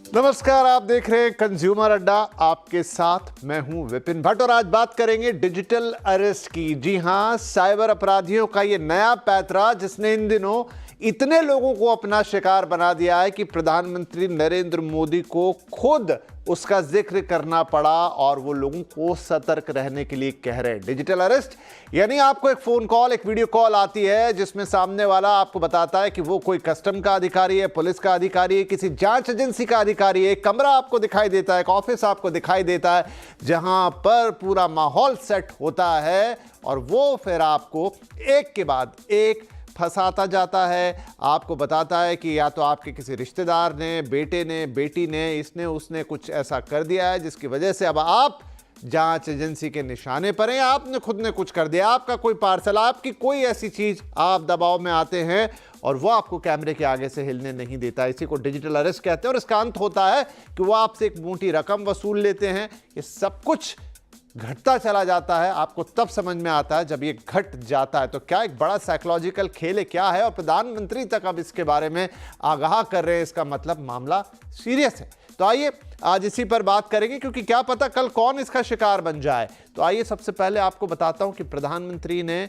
नमस्कार, आप देख रहे हैं कंज्यूमर अड्डा। आपके साथ मैं हूं विपिन भट्ट और आज बात करेंगे डिजिटल अरेस्ट की। जी हां, साइबर अपराधियों का ये नया पैंतरा जिसने इन दिनों इतने लोगों को अपना शिकार बना दिया है कि प्रधानमंत्री नरेंद्र मोदी को खुद उसका जिक्र करना पड़ा और वो लोगों को सतर्क रहने के लिए कह रहे हैं। डिजिटल अरेस्ट यानी आपको एक फोन कॉल, एक वीडियो कॉल आती है जिसमें सामने वाला आपको बताता है कि वो कोई कस्टम का अधिकारी है, पुलिस का अधिकारी है, किसी जांच एजेंसी का अधिकारी है। एक कमरा आपको दिखाई देता है, एक ऑफिस आपको दिखाई देता है जहां पर पूरा माहौल सेट होता है और वो फिर आपको एक के बाद एक फंसाता जाता है। आपको बताता है कि या तो आपके किसी रिश्तेदार ने, बेटे ने, बेटी ने, इसने उसने कुछ ऐसा कर दिया है जिसकी वजह से अब आप जांच एजेंसी के निशाने पर हैं, आपने खुद ने कुछ कर दिया, आपका कोई पार्सल, आपकी कोई ऐसी चीज, आप दबाव में आते हैं और वो आपको कैमरे के आगे से हिलने नहीं देता। इसी को डिजिटल अरेस्ट कहते हैं और इसका अंत होता है कि वो आपसे एक मोटी रकम वसूल लेते हैं। ये सब कुछ घटता चला जाता है, आपको तब समझ में आता है जब ये घट जाता है। तो क्या एक बड़ा साइकोलॉजिकल खेल है, क्या है, और प्रधानमंत्री तक अब इसके बारे में आगाह कर रहे हैं, इसका मतलब मामला सीरियस है। तो आइए आज इसी पर बात करेंगे क्योंकि क्या पता कल कौन इसका शिकार बन जाए। तो आइए सबसे पहले आपको बताता हूं कि प्रधानमंत्री ने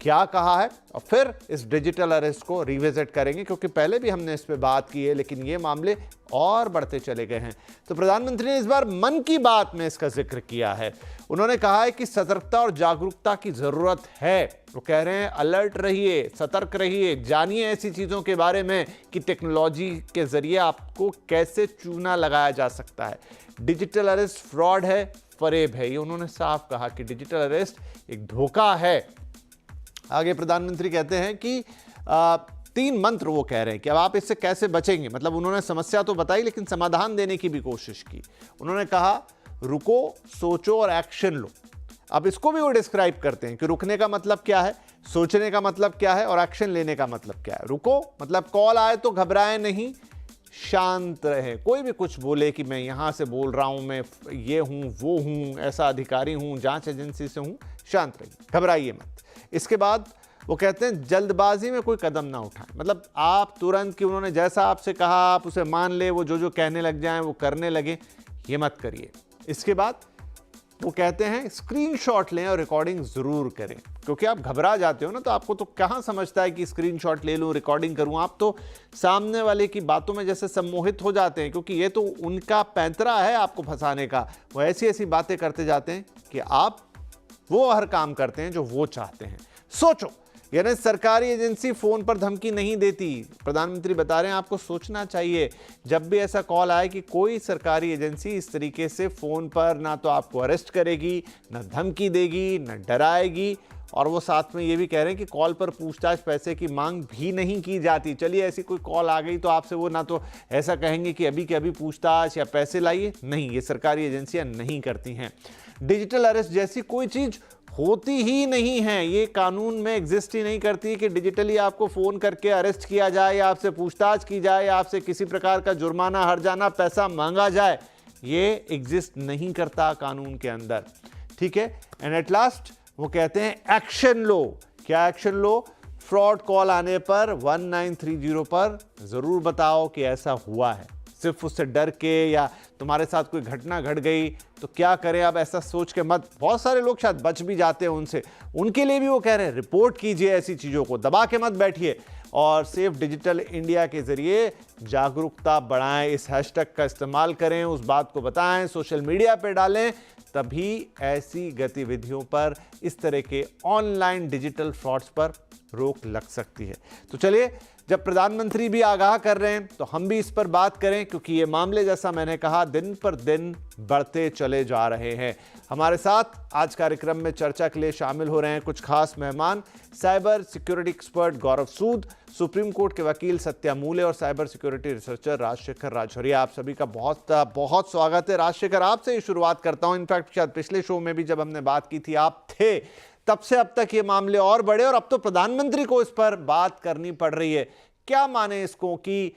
क्या कहा है और फिर इस डिजिटल अरेस्ट को रिविजिट करेंगे क्योंकि पहले भी हमने इस पे बात की है लेकिन ये मामले और बढ़ते चले गए हैं। तो प्रधानमंत्री ने इस बार मन की बात में इसका जिक्र किया है। उन्होंने कहा है कि सतर्कता और जागरूकता की जरूरत है। वो कह रहे हैं अलर्ट रहिए, सतर्क रहिए, जानिए ऐसी चीजों के बारे में कि टेक्नोलॉजी के जरिए आपको कैसे चूना लगाया जा सकता है। डिजिटल अरेस्ट फ्रॉड है, फरेब है, ये उन्होंने साफ कहा कि डिजिटल अरेस्ट एक धोखा है। आगे प्रधानमंत्री कहते हैं कि 3 मंत्र वो कह रहे हैं कि अब आप इससे कैसे बचेंगे। मतलब उन्होंने समस्या तो बताई लेकिन समाधान देने की भी कोशिश की। उन्होंने कहा रुको, सोचो और एक्शन लो। अब इसको भी वो डिस्क्राइब करते हैं कि रुकने का मतलब क्या है, सोचने का मतलब क्या है और एक्शन लेने का मतलब क्या है। रुको मतलब कॉल आए तो घबराए नहीं, शांत रहे। कोई भी कुछ बोले कि मैं यहां से बोल रहा हूं, मैं ये हूं, वो हूं, ऐसा अधिकारी हूं, जांच एजेंसी से हूं, शांत रहिए, घबराइए मत। इसके बाद वो कहते हैं जल्दबाजी में कोई कदम ना उठाएं। मतलब आप तुरंत कि उन्होंने जैसा आपसे कहा आप उसे मान ले, वो जो कहने लग जाएं वो करने लगे, ये मत करिए। इसके बाद वो कहते हैं स्क्रीनशॉट लें और रिकॉर्डिंग जरूर करें क्योंकि आप घबरा जाते हो ना, तो आपको तो कहां समझता है कि स्क्रीनशॉट ले लूं, रिकॉर्डिंग करूं। आप तो सामने वाले की बातों में जैसे सम्मोहित हो जाते हैं क्योंकि ये तो उनका पैंतरा है आपको फंसाने का। वो ऐसी ऐसी बातें करते जाते हैं कि आप वो हर काम करते हैं जो वो चाहते हैं। सोचो, यानी सरकारी एजेंसी फोन पर धमकी नहीं देती। प्रधानमंत्री बता रहे हैं आपको सोचना चाहिए जब भी ऐसा कॉल आए कि कोई सरकारी एजेंसी इस तरीके से फोन पर ना तो आपको अरेस्ट करेगी, ना धमकी देगी, ना डराएगी। और वो साथ में ये भी कह रहे हैं कि कॉल पर पूछताछ, पैसे की मांग भी नहीं की जाती। चलिए ऐसी कोई कॉल आ गई तो आपसे वो ना तो ऐसा कहेंगे कि अभी के अभी पूछताछ या पैसे लाइए, नहीं, ये सरकारी एजेंसियां नहीं करती हैं। डिजिटल अरेस्ट जैसी कोई चीज होती ही नहीं है, ये कानून में एग्जिस्ट ही नहीं करती कि डिजिटली आपको फोन करके अरेस्ट किया जाए या आपसे पूछताछ की जाए या आपसे किसी प्रकार का जुर्माना, हर्जाना, पैसा मांगा जाए। ये एग्जिस्ट नहीं करता कानून के अंदर, ठीक है। एंड एट लास्ट वो कहते हैं एक्शन लो। क्या एक्शन लो? फ्रॉड कॉल आने पर 1930 पर जरूर बताओ कि ऐसा हुआ है। सिर्फ उससे डर के या तुम्हारे साथ कोई घटना घट गई तो क्या करें अब ऐसा सोच के मत। बहुत सारे लोग शायद बच भी जाते हैं उनसे, उनके लिए भी वो कह रहे हैं रिपोर्ट कीजिए, ऐसी चीज़ों को दबा के मत बैठिए और सेफ डिजिटल इंडिया के जरिए जागरूकता बढ़ाएं। इस हैशटैग का इस्तेमाल करें, उस बात को बताएं, सोशल मीडिया पे डालें, तभी ऐसी गतिविधियों पर, इस तरह के ऑनलाइन डिजिटल फ्रॉड्स पर रोक लग सकती है। तो चलिए, जब प्रधानमंत्री भी आगाह कर रहे हैं तो हम भी इस पर बात करें क्योंकि ये मामले, जैसा मैंने कहा, दिन पर दिन बढ़ते चले जा रहे हैं। हमारे साथ आज कार्यक्रम में चर्चा के लिए शामिल हो रहे हैं कुछ खास मेहमान। Cyber security expert Gaurav Sood, supreme court के वकील सत्या मूले और cyber security researcher Rajshekhar Rajoria. आप सभी का बहुत बहुत स्वागत है। राजशेखर, आपसे ही शुरुआत करता हूं। इनफैक्ट शायद पिछले शो में भी जब हमने बात की थी आप थे, तब से अब तक ये मामले और बढ़े और अब तो प्रधानमंत्री को इस पर बात करनी पड़ रही है। क्या माने इसको कि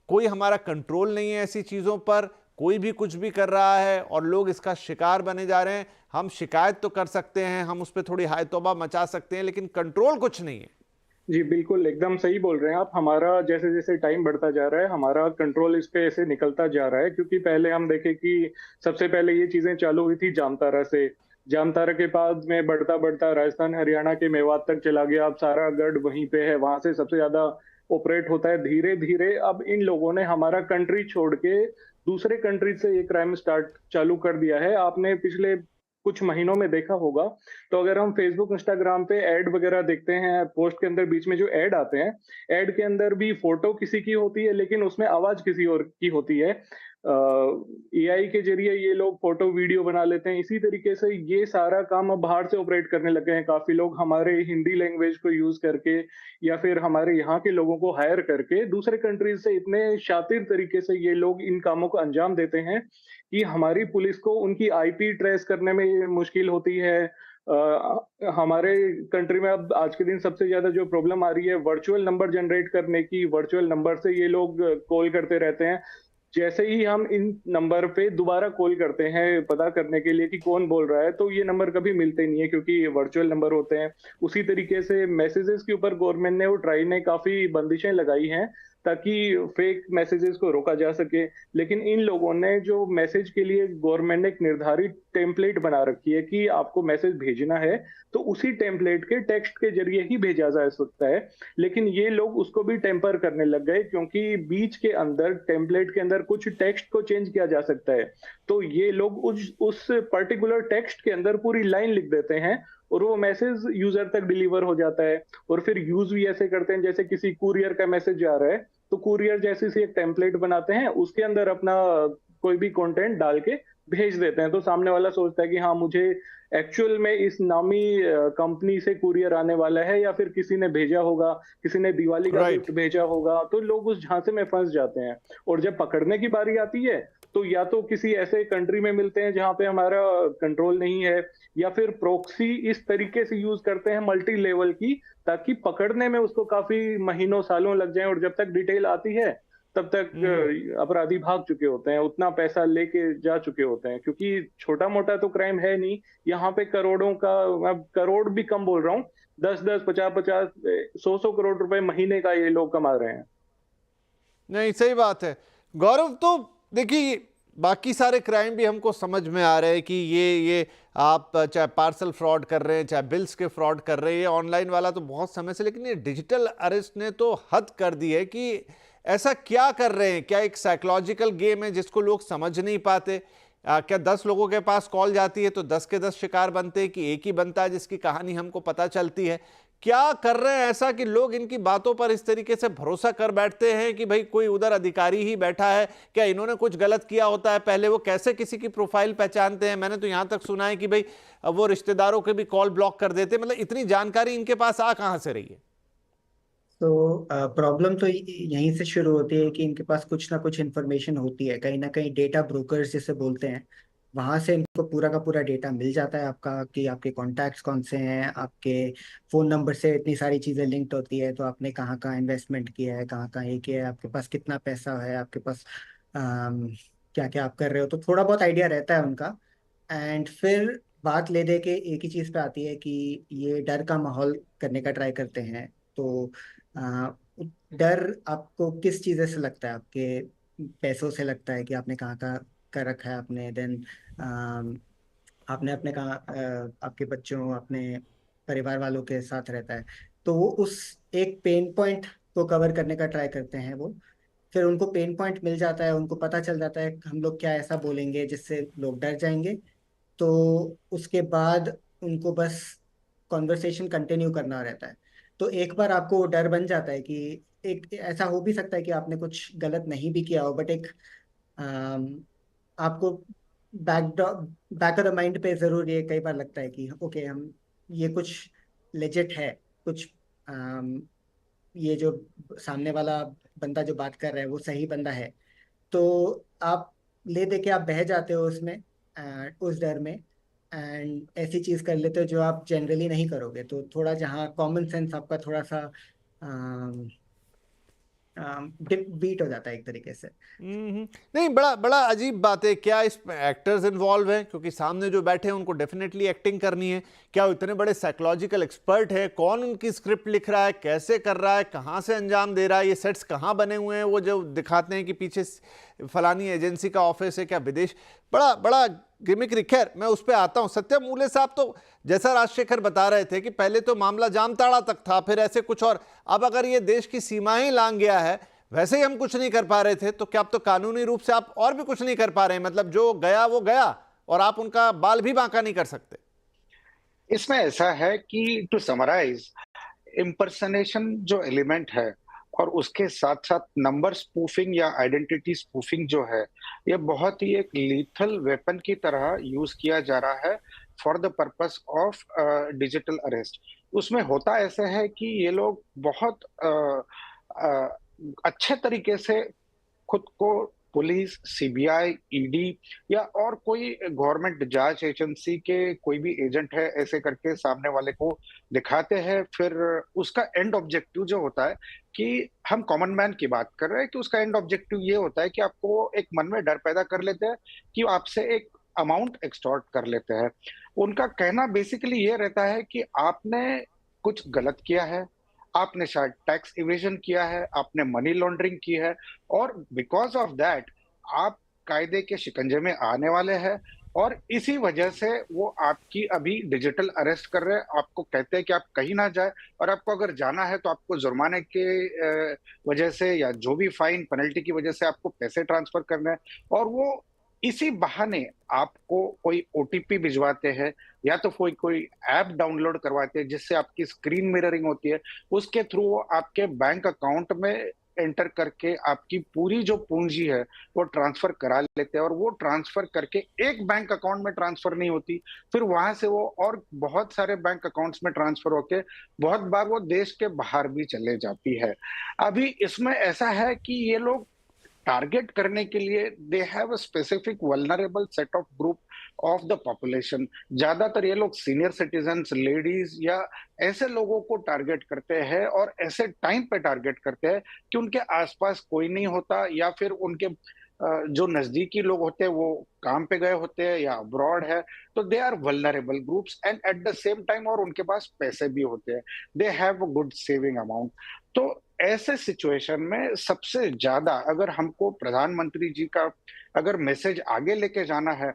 कोई हमारा कंट्रोल नहीं है ऐसी चीजों पर, कोई भी कुछ भी कर रहा है और लोग इसका शिकार बने जा रहे हैं। हम शिकायत तो कर सकते हैं, हम उस पर थोड़ी हाय तौबा मचा सकते हैं, लेकिन कंट्रोल कुछ नहीं है। जी बिल्कुल, एकदम सही बोल रहे हैं आप। हमारा जैसे जैसे टाइम बढ़ता जा रहा है, हमारा कंट्रोल इस पे ऐसे निकलता जा रहा है, क्योंकि पहले हम देखें कि सबसे पहले ये चीजें चालू हुई थी जामतारा से। जामतारा के बाद में बढ़ता बढ़ता राजस्थान हरियाणा के मेवात तक चला गया। अब सारा गढ़ वहीं पे है, वहां से सबसे ज्यादा ऑपरेट होता है। धीरे धीरे अब इन लोगों ने हमारा कंट्री छोड़ के दूसरे कंट्री से ये क्राइम स्टार्ट चालू कर दिया है। आपने पिछले कुछ महीनों में देखा होगा, तो अगर हम फेसबुक इंस्टाग्राम पे ऐड वगैरह देखते हैं, पोस्ट के अंदर बीच में जो ऐड आते हैं, ऐड के अंदर भी फोटो किसी की होती है लेकिन उसमें आवाज किसी और की होती है। एआई के जरिए ये लोग फोटो वीडियो बना लेते हैं। इसी तरीके से ये सारा काम अब बाहर से ऑपरेट करने लगे हैं काफी लोग, हमारे हिंदी लैंग्वेज को यूज करके या फिर हमारे यहाँ के लोगों को हायर करके दूसरे कंट्रीज से इतने शातिर तरीके से ये लोग इन कामों को अंजाम देते हैं कि हमारी पुलिस को उनकी आईपी ट्रेस करने में मुश्किल होती है। हमारे कंट्री में अब आज के दिन सबसे ज्यादा जो प्रॉब्लम आ रही है वर्चुअल नंबर जनरेट करने की। वर्चुअल नंबर से ये लोग कॉल करते रहते हैं। जैसे ही हम इन नंबर पे दोबारा कॉल करते हैं पता करने के लिए कि कौन बोल रहा है, तो ये नंबर कभी मिलते नहीं है, क्योंकि ये वर्चुअल नंबर होते हैं। उसी तरीके से मैसेजेस के ऊपर गवर्नमेंट ने और ट्राई ने काफी बंदिशें लगाई हैं ताकि फेक मैसेजेस को रोका जा सके। लेकिन इन लोगों ने जो मैसेज के लिए गवर्नमेंट ने एक निर्धारित टेम्पलेट बना रखी है कि आपको मैसेज भेजना है, तो उसी टेम्पलेट के टेक्स्ट के जरिए ही भेजा जा सकता है। लेकिन ये लोग उसको भी टेम्पर करने लग गए, क्योंकि बीच के अंदर टेम्पलेट के अंदर कुछ टेक्स्ट को चेंज किया जा सकता है। तो ये लोग उस पर्टिकुलर टेक्स्ट के अंदर पूरी लाइन लिख देते हैं और वो मैसेज यूजर तक डिलीवर हो जाता है। और फिर यूज भी ऐसे करते हैं, जैसे किसी कुरियर का मैसेज जा रहा है, तो कुरियर जैसे से एक टेम्पलेट बनाते हैं, उसके अंदर अपना कोई भी कंटेंट डाल के भेज देते हैं। तो सामने वाला सोचता है कि हाँ, मुझे एक्चुअल में इस नामी कंपनी से कुरियर आने वाला है, या फिर किसी ने भेजा होगा, किसी ने दिवाली का राइट। गिफ्ट भेजा होगा। तो लोग उस झांसे में फंस जाते हैं। और जब पकड़ने की बारी आती है, तो या तो किसी ऐसे कंट्री में मिलते हैं जहां पे हमारा कंट्रोल नहीं है, या फिर प्रॉक्सी इस तरीके से यूज करते हैं मल्टी लेवल की, ताकि पकड़ने में उसको काफी महीनों सालों लग जाएं। और जब तक डिटेल आती है, तब तक हम्म। अपराधी भाग चुके होते हैं, उतना पैसा लेके जा चुके होते हैं। क्योंकि छोटा मोटा तो क्राइम है नहीं, यहाँ पे करोड़ों का, अब करोड़ भी कम बोल रहा हूँ, 10-10, 50-50, 100-100 करोड़ रुपए महीने का ये लोग कमा रहे हैं। नहीं, सही बात है गौरव। तो देखिए, बाकी सारे क्राइम भी हमको समझ में आ रहे हैं कि ये आप चाहे पार्सल फ्रॉड कर रहे हैं, चाहे बिल्स के फ्रॉड कर रहे हैं, ये ऑनलाइन वाला तो बहुत समय से। लेकिन ये डिजिटल अरेस्ट ने तो हद कर दी है कि ऐसा क्या कर रहे हैं? क्या एक साइकोलॉजिकल गेम है जिसको लोग समझ नहीं पाते? क्या 10 लोगों के पास कॉल जाती है तो 10 के 10 शिकार बनते हैं, कि एक ही बनता है जिसकी कहानी हमको पता चलती है? क्या कर रहे हैं ऐसा कि लोग इनकी बातों पर इस तरीके से भरोसा कर बैठते हैं कि भाई कोई उधर अधिकारी ही बैठा है? क्या इन्होंने कुछ गलत किया होता है पहले? वो कैसे किसी की प्रोफाइल पहचानते हैं? मैंने तो यहां तक सुना है कि भाई वो रिश्तेदारों के भी कॉल ब्लॉक कर देते हैं। मतलब इतनी जानकारी इनके पास आ कहां से रही है? तो प्रॉब्लम तो यहीं से शुरू होती है कि इनके पास कुछ ना कुछ इन्फॉर्मेशन होती है, कहीं ना कहीं डेटा ब्रोकर्स जिसे बोलते हैं, वहां से इनको पूरा का पूरा डेटा मिल जाता है आपका, कि आपके कॉन्टैक्ट्स कौन से हैं, आपके फ़ोन नंबर से इतनी सारी चीज़ें लिंक्ड होती है, तो आपने कहाँ कहाँ इन्वेस्टमेंट किया है, कहाँ कहाँ ये किया है, आपके पास कितना पैसा है, आपके पास क्या क्या आप कर रहे हो, तो थोड़ा बहुत आइडिया रहता है उनका। एंड फिर बात ले दे के एक ही चीज़ पे आती है कि ये डर का माहौल करने का ट्राई करते हैं। तो आ, डर आपको किस चीज़ें से लगता है? आपके पैसों से लगता है कि आपने कहाँ कहाँ कर रखा है आपने, देन आपने अपने कहाँ आपके बच्चों, अपने परिवार वालों के साथ रहता है। तो वो उस एक पेन पॉइंट को कवर करने का ट्राई करते हैं वो। फिर उनको पेन पॉइंट मिल जाता है, उनको पता चल जाता है हम लोग क्या ऐसा बोलेंगे जिससे लोग डर जाएंगे। तो उसके बाद उनको बस कॉन्वर्सेशन कंटिन्यू करना रहता है। तो एक बार आपको वो डर बन जाता है कि एक ऐसा हो भी सकता है कि आपने कुछ गलत नहीं भी किया हो, बट एक अम, आपको बैक ऑफ द माइंड पे जरूर ये कई बार लगता है कि ओके, हम ये कुछ लेजिट है, कुछ ये जो सामने वाला बंदा जो बात कर रहा है वो सही बंदा है। तो आप ले दे के आप बह जाते हो उसमें, उस डर में, एंड ऐसी चीज कर लेते हो जो आप जनरली नहीं करोगे। तो थोड़ा जहाँ कॉमन सेंस आपका थोड़ा सा बीट हो जाता है एक तरीके से। नहीं, बड़ा बड़ा अजीब बात है। क्या इस एक्टर्स इन्वॉल्व हैं? क्योंकि सामने जो बैठे हैं उनको डेफिनेटली एक्टिंग करनी है। क्या वो इतने बड़े साइकोलॉजिकल एक्सपर्ट है? कौन उनकी स्क्रिप्ट लिख रहा है, कैसे कर रहा है, कहाँ से अंजाम दे रहा है, ये सेट्स कहाँ बने हुए हैं, वो जो दिखाते हैं कि पीछे फलानी एजेंसी का ऑफिस है, क्या विदेश, बड़ा बड़ा गिमिक्री। खैर, मैं उस पर आता हूँ। सत्यम मूले साहब, तो जैसा राजशेखर बता रहे थे कि पहले तो मामला जामताड़ा तक था, फिर ऐसे कुछ और, अब अगर ये देश की सीमाएं लांघ गया है, वैसे ही हम कुछ नहीं कर पा रहे थे, तो क्या अब तो कानूनी रूप से आप और भी कुछ नहीं कर पा रहे हैं? मतलब जो गया वो गया, और आप उनका बाल भी बांका नहीं कर सकते। इसमें ऐसा है कि टू समराइज, इम्पर्सनेशन जो एलिमेंट है और उसके साथ साथ नंबर स्पूफिंग या आइडेंटिटी स्पूफिंग जो है, ये बहुत ही एक लीथल वेपन की तरह यूज किया जा रहा है for the purpose of digital arrest. उसमें होता ऐसा है कि ये लोग बहुत अच्छे तरीके से खुद को पुलिस, सीबीआई, ईडी या और कोई गवर्नमेंट जांच एजेंसी के कोई भी एजेंट है ऐसे करके सामने वाले को दिखाते हैं। फिर उसका एंड ऑब्जेक्टिव जो होता है कि हम कॉमन मैन की बात कर रहे हैं, कि उसका एंड ऑब्जेक्टिव ये होता है कि आपको एक मन में डर पैदा कर लेते हैं कि आपसे एक अमाउंट एक्सटॉर्ट कर लेते हैं। उनका कहना बेसिकली ये रहता है कि आपने कुछ गलत किया है, आपने शायद टैक्स इवेजन किया है, आपने मनी लॉन्ड्रिंग की है, और बिकॉज ऑफ दैट आप कायदे के शिकंजे में आने वाले हैं, और इसी वजह से वो आपकी अभी डिजिटल अरेस्ट कर रहे हैं। आपको कहते हैं कि आप कहीं ना जाए, और आपको अगर जाना है तो आपको जुर्माने के वजह से या जो भी फाइन पेनल्टी की वजह से आपको पैसे ट्रांसफर करने हैं, और वो इसी बहाने आपको कोई ओटीपी भिजवाते हैं या तो कोई कोई ऐप डाउनलोड करवाते हैं जिससे आपकी स्क्रीन मिररिंग होती है। उसके थ्रू वो आपके बैंक अकाउंट में एंटर करके आपकी पूरी जो पूंजी है वो ट्रांसफर करा लेते हैं, और वो ट्रांसफर करके एक बैंक अकाउंट में ट्रांसफर नहीं होती, फिर वहां से वो और बहुत सारे बैंक अकाउंट्स में ट्रांसफर होके बहुत बार वो देश के बाहर भी चले जाती है। अभी इसमें ऐसा है कि ये लोग टारगेट करने के लिए दे have a specific vulnerable set of group of the population. ज्यादातर ये लोग सीनियर सिटीजन्स, लेडीज या ऐसे लोगों को टारगेट करते हैं, और ऐसे टाइम पे टारगेट करते हैं कि उनके आसपास कोई नहीं होता, या फिर उनके जो नजदीकी लोग होते हैं वो काम पे गए होते हैं या अब्रॉड है, तो they are vulnerable groups, and at the same time और उनके पास पैसे भी होते हैं, they have a good saving amount. तो ऐसे सिचुएशन में सबसे ज्यादा अगर हमको प्रधानमंत्री जी का अगर मैसेज आगे लेके जाना है,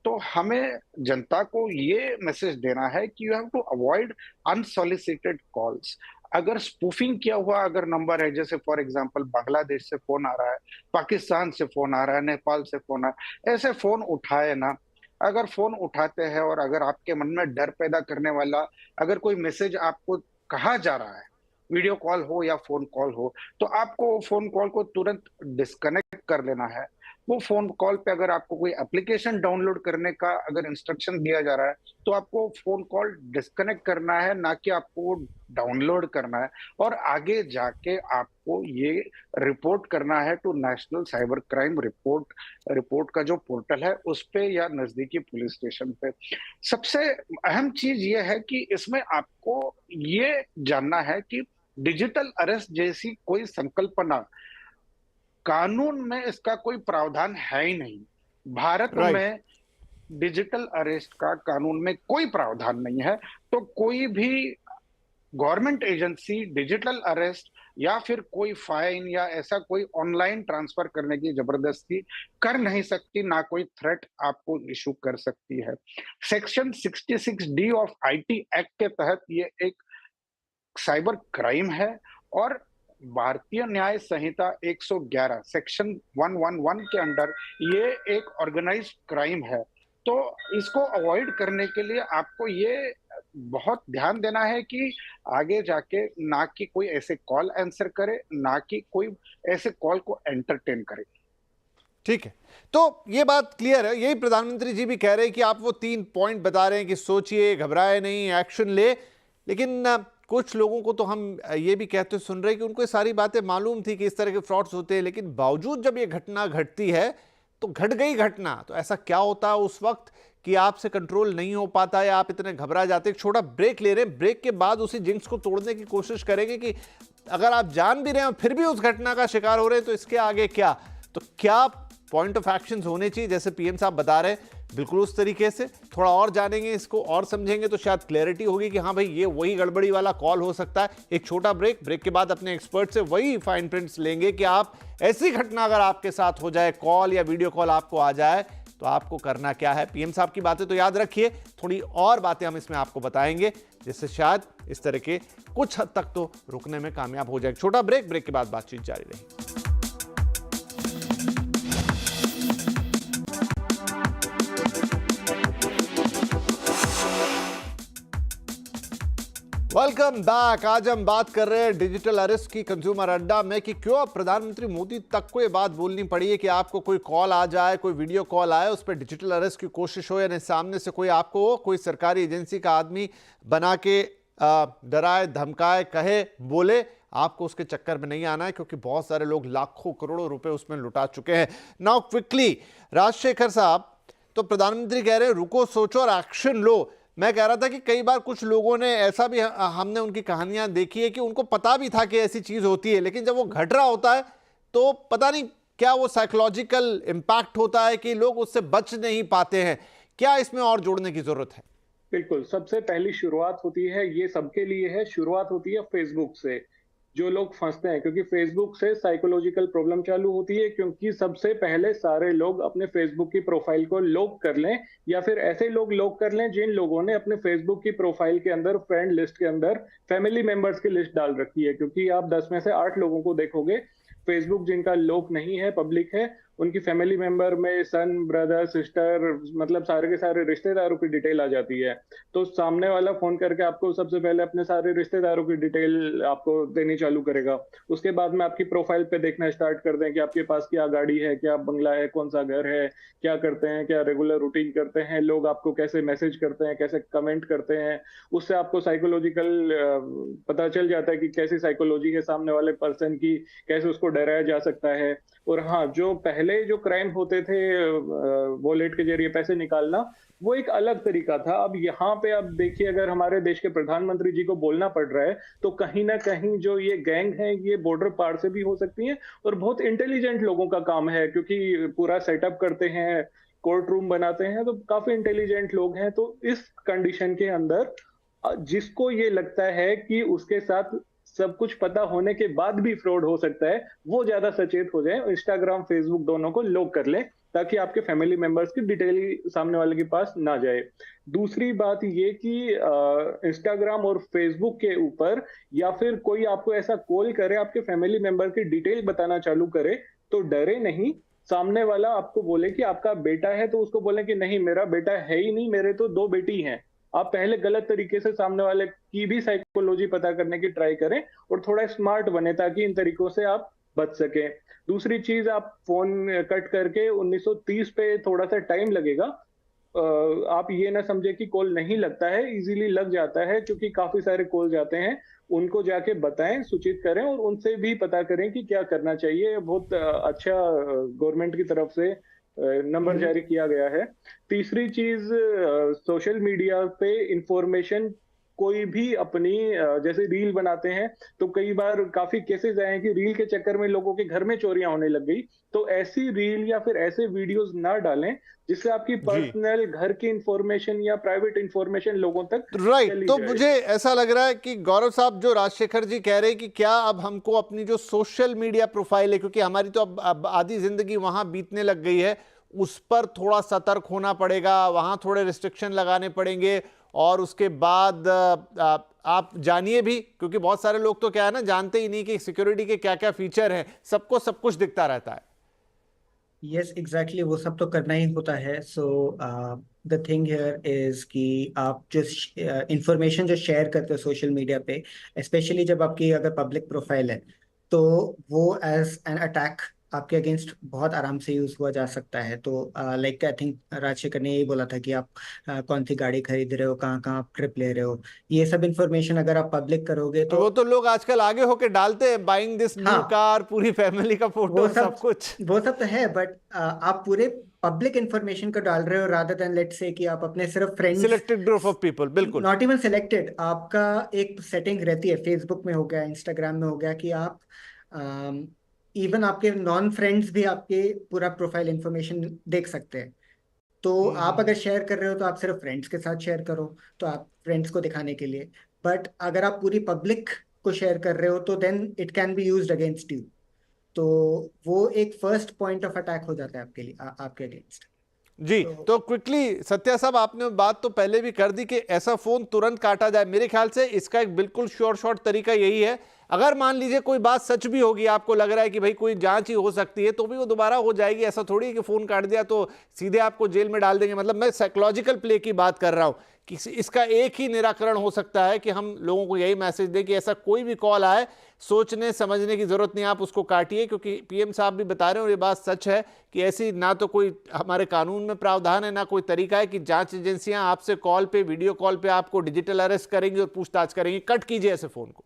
तो हमें जनता को ये मैसेज देना है कि you have to avoid unsolicited calls. अगर स्पूफिंग किया हुआ अगर नंबर है, जैसे फॉर एग्जांपल बांग्लादेश से फोन आ रहा है, पाकिस्तान से फोन आ रहा है, नेपाल से फोन आ रहा है, ऐसे फोन उठाए ना। अगर फोन उठाते हैं और अगर आपके मन में डर पैदा करने वाला अगर कोई मैसेज आपको कहा जा रहा है, वीडियो कॉल हो या फोन कॉल हो, तो आपको फोन कॉल को तुरंत डिस्कनेक्ट कर लेना है। वो फोन कॉल पे अगर आपको कोई एप्लीकेशन डाउनलोड करने का अगर इंस्ट्रक्शन दिया जा रहा है, तो आपको फोन कॉल डिस्कनेक्ट करना है, ना कि आपको डाउनलोड करना है। और आगे जाके आपको ये रिपोर्ट करना है to national cyber crime report का जो पोर्टल है उस पे या नजदीकी पुलिस स्टेशन पे। सबसे अहम चीज ये है कि इसमें आपको ये जानना है कि डिजिटल अरेस्ट जैसी कोई संकल्पना कानून में इसका कोई प्रावधान है ही नहीं। भारत में डिजिटल अरेस्ट का कानून में कोई प्रावधान नहीं है, तो कोई भी गवर्नमेंट एजेंसी डिजिटल अरेस्ट या फिर कोई फाइन या ऐसा कोई ऑनलाइन ट्रांसफर करने की जबरदस्ती कर नहीं सकती, ना कोई थ्रेट आपको इशू कर सकती है। Section 66D of IT act के तहत ये एक साइबर क्राइम है, और भारतीय न्याय संहिता 111 सेक्शन 111 के अंडर ये एक ऑर्गेनाइज्ड क्राइम है। तो इसको अवॉइड करने के लिए आपको ये बहुत ध्यान देना है कि आगे जाके ना कि कोई ऐसे कॉल आंसर करे, ना कि कोई ऐसे कॉल को एंटरटेन करे। ठीक है, तो ये बात क्लियर है। यही प्रधानमंत्री जी भी कह रहे हैं कि आप वो 3 पॉइंट बता रहे हैं कि सोचिए, घबराए नहीं, एक्शन ले। लेकिन कुछ लोगों को तो हम ये भी कहते सुन रहे हैं कि उनको ये सारी बातें मालूम थी कि इस तरह के फ्रॉड्स होते हैं, लेकिन बावजूद जब ये घटना घटती है तो घट गई घटना, तो ऐसा क्या होता है उस वक्त कि आपसे कंट्रोल नहीं हो पाता या आप इतने घबरा जाते। एक छोटा ब्रेक ले रहे हैं, ब्रेक के बाद उसी जिंक्स को तोड़ने की कोशिश करेंगे कि अगर आप जान भी रहे हैं फिर भी उस घटना का शिकार हो रहे हैं तो इसके आगे क्या? तो क्या पॉइंट ऑफ एक्शन होने चाहिए जैसे पीएम साहब बता रहे हैं, बिल्कुल उस तरीके से थोड़ा और जानेंगे इसको और समझेंगे तो शायद क्लैरिटी होगी कि हाँ भाई ये वही गड़बड़ी वाला कॉल हो सकता है। एक छोटा ब्रेक के बाद अपने एक्सपर्ट से वही फाइन प्रिंट्स लेंगे कि आप ऐसी घटना अगर आपके साथ हो जाए, कॉल या वीडियो कॉल आपको आ जाए तो आपको करना क्या है। पीएम साहब की बातें तो याद रखिए, थोड़ी और बातें हम इसमें आपको बताएंगे जिससे शायद इस तरह के कुछ हद तक तो रुकने में कामयाब हो जाए। छोटा ब्रेक के बाद बातचीत जारी रहेगी। Welcome back. आज हम बात कर रहे हैं डिजिटल अरेस्ट की कंज्यूमर अड्डा में कि क्यों अब प्रधानमंत्री मोदी तक को ये बात बोलनी पड़ी है कि आपको कोई कॉल आ जाए, कोई वीडियो कॉल आए, उस पर डिजिटल अरेस्ट की कोशिश हो, यानी सामने से कोई आपको कोई सरकारी एजेंसी का आदमी बना के डराए, धमकाए, कहे, बोले, आपको उसके चक्कर में नहीं आना है क्योंकि बहुत सारे लोग लाखों करोड़ों रुपए उसमें लुटा चुके हैं। नाउ क्विकली राजशेखर साहब, तो प्रधानमंत्री कह रहे हैं रुको, सोचो और एक्शन लो। मैं कह रहा था कि कई बार कुछ लोगों ने ऐसा भी, हमने उनकी कहानियां देखी है कि उनको पता भी था कि ऐसी चीज होती है, लेकिन जब वो घट रहा होता है तो पता नहीं क्या वो साइकोलॉजिकल इंपैक्ट होता है कि लोग उससे बच नहीं पाते हैं। क्या इसमें और जोड़ने की जरूरत है? बिल्कुल, सबसे पहली शुरुआत होती है, ये सबके लिए है, शुरुआत होती है फेसबुक से। जो लोग फंसते हैं, क्योंकि फेसबुक से साइकोलॉजिकल प्रॉब्लम चालू होती है, क्योंकि सबसे पहले सारे लोग अपने फेसबुक की प्रोफाइल को लॉक कर लें, या फिर ऐसे लोग लॉक कर लें जिन लोगों ने अपने फेसबुक की प्रोफाइल के अंदर, फ्रेंड लिस्ट के अंदर फैमिली मेंबर्स की लिस्ट डाल रखी है। क्योंकि आप 10 में से 8 लोगों को देखोगे फेसबुक जिनका लॉक नहीं है, पब्लिक है, उनकी फैमिली मेंबर में सन, ब्रदर, सिस्टर, मतलब सारे के सारे रिश्तेदारों की डिटेल आ जाती है। तो सामने वाला फोन करके आपको सबसे पहले अपने सारे रिश्तेदारों की डिटेल आपको देनी चालू करेगा। उसके बाद में आपकी प्रोफाइल पे देखना स्टार्ट कर दें कि आपके पास क्या गाड़ी है, क्या बंगला है, कौन सा घर है, क्या करते हैं, क्या रेगुलर रूटीन करते हैं, लोग आपको कैसे मैसेज करते हैं, कैसे कमेंट करते हैं। उससे आपको साइकोलॉजिकल पता चल जाता है कि कैसी साइकोलॉजी है सामने वाले पर्सन की, कैसे उसको डराया जा सकता है। और हाँ, जो पहले जो क्राइम होते थे वॉलेट के जरिए पैसे निकालना, वो एक अलग तरीका था। अब यहाँ पे आप देखिए, अगर हमारे देश के प्रधानमंत्री जी को बोलना पड़ रहा है तो कहीं ना कहीं जो ये गैंग है ये बॉर्डर पार से भी हो सकती है और बहुत इंटेलिजेंट लोगों का काम है, क्योंकि पूरा सेटअप करते हैं, कोर्ट रूम बनाते हैं, तो काफी इंटेलिजेंट लोग हैं। तो इस कंडीशन के अंदर जिसको ये लगता है कि उसके साथ सब कुछ पता होने के बाद भी फ्रॉड हो सकता है, वो ज्यादा सचेत हो जाए, इंस्टाग्राम, फेसबुक दोनों को लॉक कर ले ताकि आपके फैमिली मेंबर्स की डिटेल सामने वाले के पास ना जाए। दूसरी बात ये कि इंस्टाग्राम और फेसबुक के ऊपर या फिर कोई आपको ऐसा कॉल करे, आपके फैमिली मेंबर की डिटेल बताना चालू करे, तो डरे नहीं। सामने वाला आपको बोले कि आपका बेटा है तो उसको बोले कि नहीं, मेरा बेटा है ही नहीं, मेरे तो 2 बेटी हैं। आप पहले गलत तरीके से सामने वाले की भी साइकोलॉजी पता करने की ट्राई करें और थोड़ा स्मार्ट बने ताकि इन तरीकों से आप बच सके। दूसरी चीज, आप फोन कट करके 1930 पे थोड़ा सा टाइम लगेगा। आप ये ना समझे कि कॉल नहीं लगता है, इजीली लग जाता है, क्योंकि काफी सारे कॉल जाते हैं। उनको जाके बताएं, सूचित करें और उनसे भी पता करें कि क्या करना चाहिए। बहुत अच्छा गवर्नमेंट की तरफ से नंबर जारी किया गया है। तीसरी चीज, सोशल मीडिया पे इंफॉर्मेशन कोई भी अपनी जैसे रील बनाते हैं, तो कई बार काफी केसेस आए हैं कि रील के चक्कर में लोगों के घर में चोरियां होने लग गई। तो ऐसी रील या फिर ऐसे वीडियोस ना डालें जिससे आपकी पर्सनल घर की इंफॉर्मेशन या प्राइवेट इंफॉर्मेशन लोगों तक राइट। चली तो जाए। मुझे ऐसा लग रहा है कि गौरव साहब, जो राजशेखर जी कह रहे हैं कि क्या अब हमको अपनी जो सोशल मीडिया प्रोफाइल है, क्योंकि हमारी तो अब आधी जिंदगी वहां बीतने लग गई है, उस पर थोड़ा सतर्क होना पड़ेगा, वहां थोड़े रिस्ट्रिक्शन लगाने पड़ेंगे। और उसके बाद आप जानिए भी, क्योंकि बहुत सारे लोग तो क्या है ना, जानते ही नहीं कि सिक्योरिटी के क्या क्या फीचर हैं, सबको सब कुछ दिखता रहता है। यस एग्जैक्टली, वो सब तो करना ही होता है। So the thing here is कि आप जो इंफॉर्मेशन जो शेयर करते हो सोशल मीडिया पे, स्पेशली जब आपकी अगर पब्लिक प्रोफाइल है, तो वो एज एन अटैक आपके अगेंस्ट बहुत आराम से यूज हुआ जा सकता है। तो लाइक आई थिंक राजशेखर ने यही बोला था कि आप कौन सी गाड़ी खरीद रहे हो, कहाँ कहाँ आप ट्रिप ले रहे हो, ये सब इंफॉर्मेशन अगर आप पब्लिक करोगे तो वो तो लोग आजकल आगे होके डालते हैं, बाइंग दिस न्यू हाँ कार, पूरी फैमिली का फोटो, वो सब सब कुछ। वो सब तो है, बट आप पूरे पब्लिक इंफॉर्मेशन को डाल रहे हो रादर देन लेट्स से कि आप अपने सिर्फ friends, selected group of people, बिल्कुल। नॉट इवन सिलेक्टेड, आपका एक सेटिंग रहती है फेसबुक में हो गया, इंस्टाग्राम में हो गया, कि आप इवन आपके नॉन फ्रेंड्स भी आपके पूरा प्रोफाइल इंफॉर्मेशन देख सकते हैं। तो आप अगर शेयर कर रहे हो तो आप सिर्फ फ्रेंड्स के साथ शेयर करो, तो आप फ्रेंड्स को दिखाने के लिए। बट अगर आप पूरी पब्लिक को शेयर कर रहे हो तो then it can be used against you. तो वो एक फर्स्ट पॉइंट ऑफ अटैक हो जाता है आपके लिए, आपके अगेंस्ट। जी, तो तो क्विकली सत्या साहब, आपने बात तो पहले भी कर दी कि ऐसा फोन तुरंत काटा जाए। मेरे ख्याल से इसका एक बिल्कुल शॉर्ट तरीका यही है, अगर मान लीजिए कोई बात सच भी होगी, आपको लग रहा है कि भाई कोई जांच ही हो सकती है, तो भी वो दोबारा हो जाएगी। ऐसा थोड़ी है कि फोन काट दिया तो सीधे आपको जेल में डाल देंगे। मतलब मैं साइकोलॉजिकल प्ले की बात कर रहा हूं कि इसका एक ही निराकरण हो सकता है कि हम लोगों को यही मैसेज दें कि ऐसा कोई भी कॉल आए, सोचने समझने की जरूरत नहीं, आप उसको काटिए। क्योंकि पीएम साहब भी बता रहे हैं और ये बात सच है कि ऐसी ना तो कोई हमारे कानून में प्रावधान है, ना कोई तरीका है कि जांच एजेंसियां आपसे कॉल पे, वीडियो कॉल पे आपको डिजिटल अरेस्ट करेंगी और पूछताछ करेंगी। कट कीजिए ऐसे फोन को।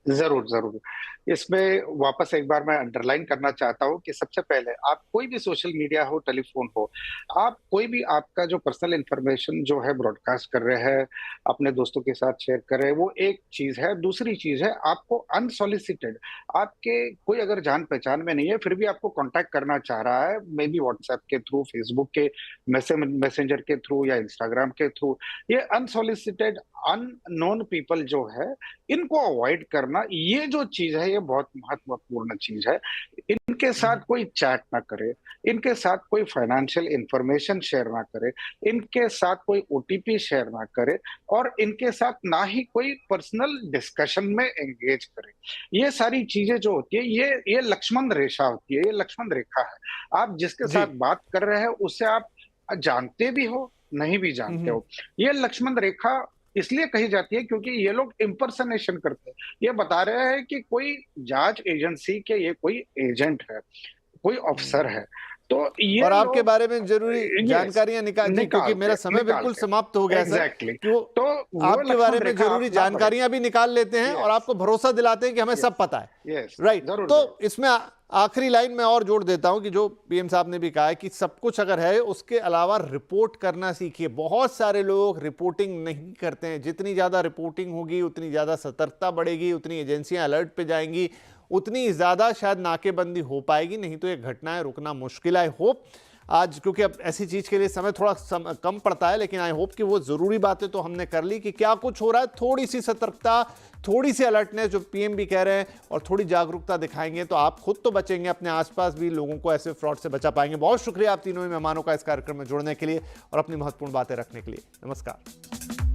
जरूर जरूर। इसमें वापस एक बार मैं अंडरलाइन करना चाहता हूं कि सबसे पहले आप कोई भी सोशल मीडिया हो, टेलीफोन हो, आप कोई भी आपका जो पर्सनल इंफॉर्मेशन जो है ब्रॉडकास्ट कर रहे हैं, अपने दोस्तों के साथ शेयर कर रहे हैं, वो एक चीज है। दूसरी चीज है, आपको अनसॉलिसिटेड, आपके कोई अगर जान पहचान में नहीं है फिर भी आपको कांटेक्ट करना चाह रहा है, मे बी व्हाट्सएप के थ्रू, फेसबुक के मैसेंजर के थ्रू या इंस्टाग्राम के थ्रू, ये अनसॉलिसिटेड अननोन पीपल जो है, इनको अवॉइड करना, ये जो चीज है ये बहुत महत्वपूर्ण चीज है। इनके साथ कोई चैट ना करे, इनके साथ कोई फाइनेंशियल इंफॉर्मेशन शेयर ना करे, इनके साथ कोई ओटीपी शेयर ना करे, और इनके साथ ना ही कोई पर्सनल डिस्कशन में एंगेज करे। ये सारी चीजें जो होती है, ये लक्ष्मण रेखा होती है, ये लक्ष्मण रेखा है। आप जिसके जी। साथ बात कर रहे हैं उससे आप जानते भी हो, नहीं भी जानते हो, ये लक्ष्मण रेखा इसलिए कही जाती है क्योंकि ये लोग इम्पर्सनेशन करते हैं। ये बता रहे हैं कि कोई जांच एजेंसी के ये कोई एजेंट है, कोई अफसर है। तो ये और आपके लोग बारे में जरूरी जानकारियां जी, क्योंकि मेरा समय बिल्कुल समाप्त हो गया एग्जैक्टली सर, कि वो तो आपके बारे में जरूरी जानकारियां भी निकाल लेते हैं और आपको भरोसा दिलाते हैं कि हमें सब पता है। राइट। तो इसमें आखिरी लाइन में और जोड़ देता हूं कि जो पीएम साहब ने भी कहा है कि सब कुछ अगर है, उसके अलावा रिपोर्ट करना सीखिए। बहुत सारे लोग रिपोर्टिंग नहीं करते हैं। जितनी ज्यादा रिपोर्टिंग होगी उतनी ज्यादा सतर्कता बढ़ेगी, उतनी एजेंसियां अलर्ट पे जाएंगी, उतनी ज्यादा शायद नाकेबंदी हो पाएगी। नहीं तो ये घटनाएं रुकना मुश्किल। आई होप आज, क्योंकि अब ऐसी चीज के लिए समय थोड़ा कम पड़ता है, लेकिन आई होप कि वो जरूरी बातें तो हमने कर ली कि क्या कुछ हो रहा है। थोड़ी सी सतर्कता, थोड़ी सी अलर्टनेस जो पीएम भी कह रहे हैं, और थोड़ी जागरूकता दिखाएंगे तो आप खुद तो बचेंगे, अपने आसपास भी लोगों को ऐसे फ्रॉड से बचा पाएंगे। बहुत शुक्रिया आप तीनों ही मेहमानों का इस कार्यक्रम में जुड़ने के लिए और अपनी महत्वपूर्ण बातें रखने के लिए। नमस्कार।